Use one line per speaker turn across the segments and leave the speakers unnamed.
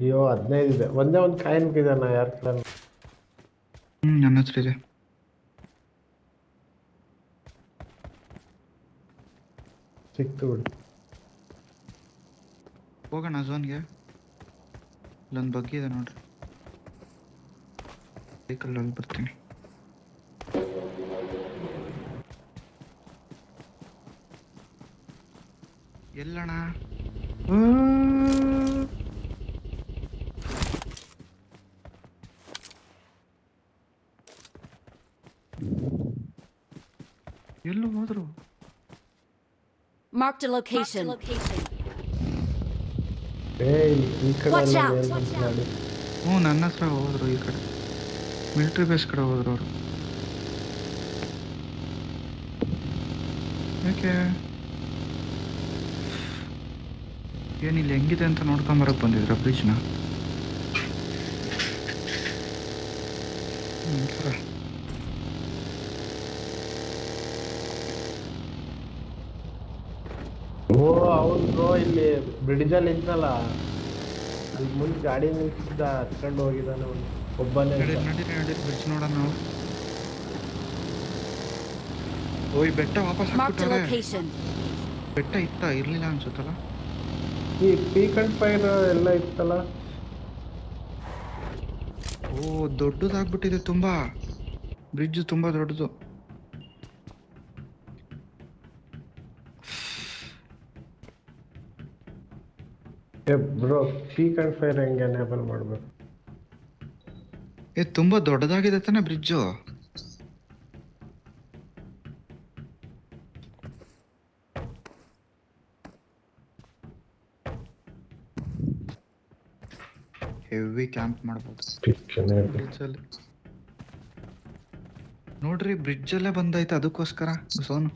ಅಯ್ಯೋ 15 ಇದೆ. ಒಂದೇ ಒಂದು ಕಾಯಿನ್ ಬಿದ್ದಾನ ಯಾರ ಕಡೆ
ನನ್ನ ಹತ್ರ ಇದೆ.
ಸಿಕ್ತು ಬಿಡು.
ಹೋಗೋಣ ಝೋನ್ಗೆ. ಇಲ್ಲೊಂದು ಬಗ್ಗೆ ಇದೆ ನೋಡ್ರಿ. ವೆಹಿಕಲ್ ಬರ್ತೀನಿ. ಎಲ್ಲಣ್ಣ? ಎಲ್ಲೂ ಹೋದ್ರು?
Marked a location.
ಏಯ್ ಈ ಕಡೆ
Watch
ಎಲ್ಲ
out.
ಮೇಲ್ ಬಂದು
ಹ್ಞೂ ನನ್ನ ಹತ್ರ ಹೋದ್ರು. ಈ ಕಡೆ ಮಿಲಿಟ್ರಿ ಬೇಸ್ ಕಡೆ ಹೋದ್ರು ಅವರು. ಯಾಕೆ ಏನಿಲ್ಲ ಹೆಂಗಿದೆ ಅಂತ ನೋಡ್ಕೊಂಬರಕ್ಕೆ ಬಂದಿದ್ರ ಬ್ರಿಡ್ಜ್ನ?
ಓ ಅವನು ಬ್ರೋ ಇಲ್ಲಿ ಬ್ರಿಡ್ಜಲ್ಲಿ ಇದ್ನಲ್ಲ, ಅಲ್ಲಿ ಮುಂದೆ ಗಾಡಿ ನಿಲ್ಸಿದ್ದ ಹತ್ಕೊಂಡು ಹೋಗಿದ್ದಾನೆ ಅವನು ಒಬ್ಬನೇ.
ನಡೀರಿ ಬ್ರಿಡ್ಜ್ ನೋಡೋಣ ನಾವು. ಓಯ್ ಬೆಟ್ಟ ವಾಪಸ್
Marked a
ಹಾಕ್ಬಿಟ್ಟಾರೆ.
location.
ಬೆಟ್ಟ ಇರ್ಲಿಲ್ಲ ಅನ್ಸುತ್ತಲ್ಲ.
ಈ ಪೀಕ್ ಅಂಡ್ ಫೈರ್ ಎಲ್ಲ ಇತ್ತಲ್ಲ.
ಓ ದೊಡ್ಡದಾಗ್ಬಿಟ್ಟಿದೆ ತುಂಬಾ. ಬ್ರಿಡ್ಜ್ ತುಂಬಾ ದೊಡ್ಡದು.
ಬ್ರೋ ಪೀಕ್ ಅಂಡ್ ಫೈರ್ ಹೆಂಗೆ ಎನೇಬಲ್ ಮಾಡ್ಬೇಕು?
ತುಂಬಾ ದೊಡ್ಡದಾಗಿದೆ ತಾನೆ ಬ್ರಿಡ್ಜು. ಹೆವಿ ಕ್ಯಾಂಪ್ ಮಾಡ್ಬೋದು ಬ್ರಿಡ್ಜ್ ಅಲ್ಲಿ. ನೋಡ್ರಿ ಬ್ರಿಡ್ಜ್ ಅಲ್ಲೇ ಬಂದೈತೆ ಅದಕ್ಕೋಸ್ಕರ ಸೋನು.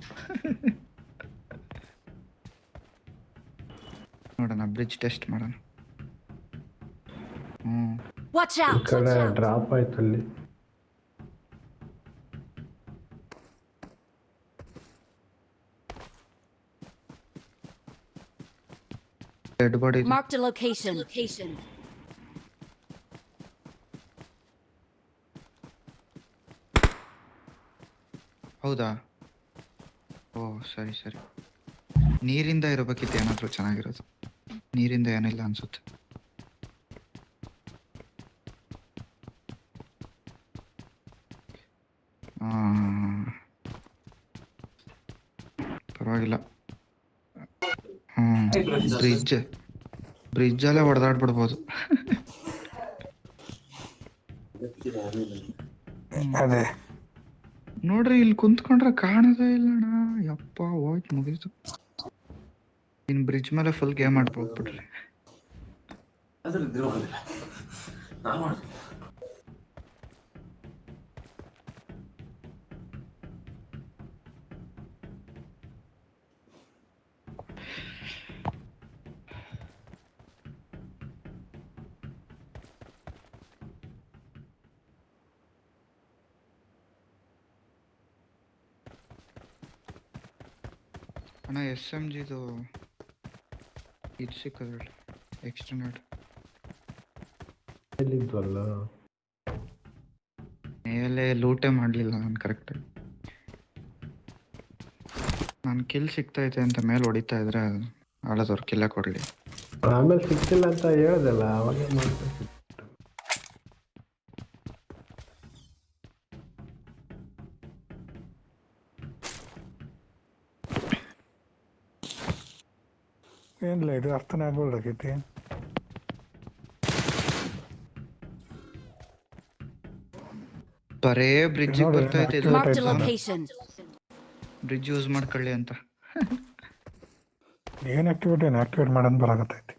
ನೋಡೋಣ ಬ್ರಿಡ್ಜ್ ಟೆಸ್ಟ್ ಮಾಡೋಣ.
Watch
ಈ
out.
ಕಡೆ ಡ್ರಾಪ್ ಆಯ್ತು ಅಲ್ಲಿ.
Dead body.
Marked a location.
ಹೌದಾ? ಓ ಸರಿ. ನೀರಿಂದ ಇರಬೇಕಿತ್ತು ಏನಾದರೂ ಚೆನ್ನಾಗಿರೋದು. ನೀರಿಂದ ಏನಿಲ್ಲ ಅನ್ಸುತ್ತೆ. ಪರವಾಗಿಲ್ಲ. ಬ್ರಿಡ್ಜ್ ಅಲ್ಲೇ ಹೊಡೆದಾಡ್ಬಿಡ್ಬೋದು.
ಅದೇ
ನೋಡ್ರಿ ಇಲ್ಲಿ ಕುಂತ್ಕೊಂಡ್ರೆ ಕಾಣೋದೇ ಇಲ್ಲಣ್ಣ. ಯಪ್ಪ ಹೋಯ್ತು ಮುಗೀತು. ಇನ್ ಬ್ರಿಡ್ಜ್ ಮೇಲೆ ಫುಲ್ ಗೇಮ್ ಆಡ್ಬೋಗ್ಬಿಟ್ರಿ. ಅಣ್ಣ SMGದು ಇದು ಸಿಕ್ಕದ್ರಲ್ಲಿ ಎಕ್ಸ್ಟೆಂಡೆಡ್
ಎಲ್ಲಿದ್ವಲ್ಲ
ಮೇಲೆ ಲೂಟೇ ಮಾಡಲಿಲ್ಲ ನಾನು ಕರೆಕ್ಟಾಗಿ. ನಾನು ಕಿಲ್ ಸಿಗ್ತೈತೆ ಅಂತ ಮೇಲೆ ಹೊಡಿತಾ ಇದ್ರೆ ಆಳದವ್ರು ಕಿಲ್ಲ ಕೊಡಲಿ.
ಆಮೇಲೆ ಸಿಕ್ತಿಲ್ಲ ಅಂತ ಹೇಳ್ದಲ್ಲ, ಅವಾಗೇ ಮಾಡ್ಬೇಕು.
ಏನಿಲ್ಲ, ಇದು ಅರ್ಥನೇ ಆಗ್ಬೋದಾಗೈತಿ.
ಬರೇ ಬ್ರಿಡ್ಜ್ ಬರ್ತೈತೆ ಇದು.
Marked a location.
Bridge use ಮಾಡ್ಕೊಳ್ಳಿ ಅಂತ.
ಏನು ಆಕ್ಟಿವೇಟ್ ಮಾಡೋದು ಬರಾಗತ್ತೈತಿ.